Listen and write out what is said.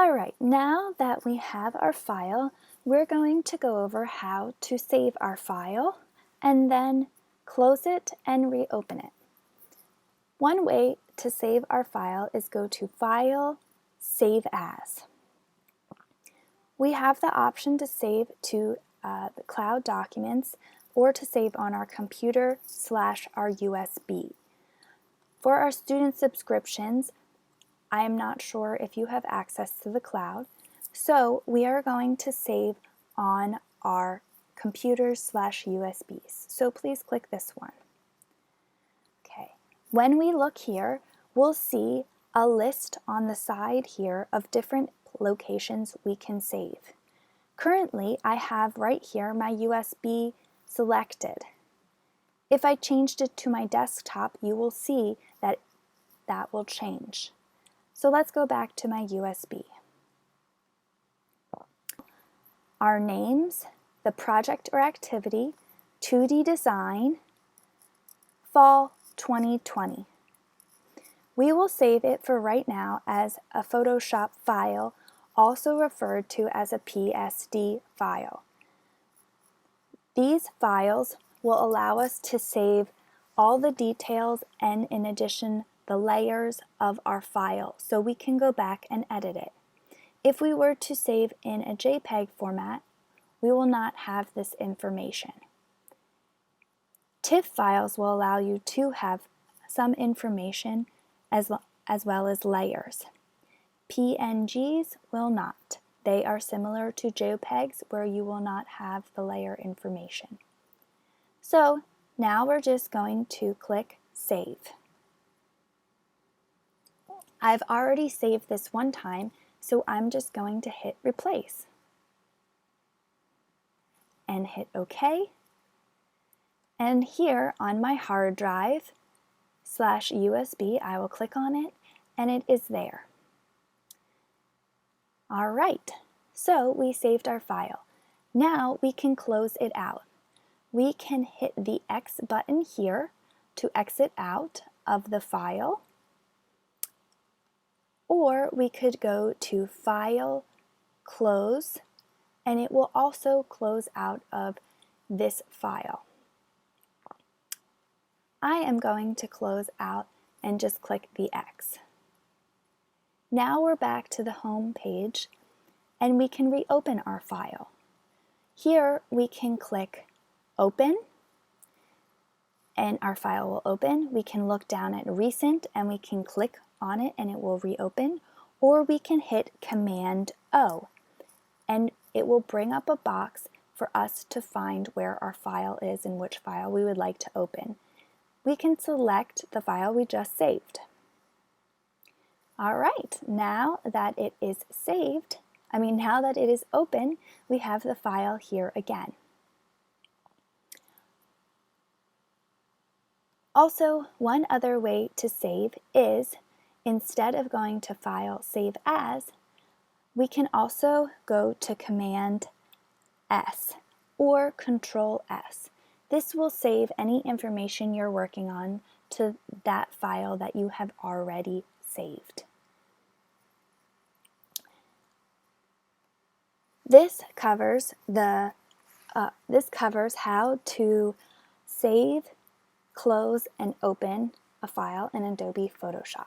Alright, now that we have our file, we're going to go over how to save our file and then close it and reopen it. One way to save our file is go to File, Save As. We have the option to save to the cloud documents or to save on our computer / our USB. For our student subscriptions, I am not sure if you have access to the cloud, so we are going to save on our computers / USBs. So please click this one. Okay, when we look here, we'll see a list on the side here of different locations we can save. Currently, I have right here my USB selected. If I changed it to my desktop, you will see that that will change. So let's go back to my USB. Our names, the project or activity, 2D design, fall 2020. We will save it for right now as a Photoshop file, also referred to as a PSD file. These files will allow us to save all the details and in addition the layers of our file so we can go back and edit it. If we were to save in a JPEG format, we will not have this information. TIFF files will allow you to have some information as well as layers. PNGs will not. They are similar to JPEGs where you will not have the layer information. So now we're just going to click Save. I've already saved this one time, so I'm just going to hit Replace and hit OK. And here on my hard drive / USB, I will click on it and it is there. Alright, so we saved our file. Now we can close it out. We can hit the X button here to exit out of the file, or we could go to File, Close, and it will also close out of this file. I am going to close out and just click the X. Now we're back to the home page and we can reopen our file. Here we can click Open and our file will open. We can look down at Recent and we can click on it and it will reopen, or we can hit Command O and it will bring up a box for us to find where our file is and which file we would like to open. We can select the file we just saved. Alright, now that it is saved, now that it is open, we have the file here again. Also, one other way to save is, instead of going to File, Save As, we can also go to Command S or Control S. This will save any information you're working on to that file that you have already saved. This covers how to save, close, and open a file in Adobe Photoshop.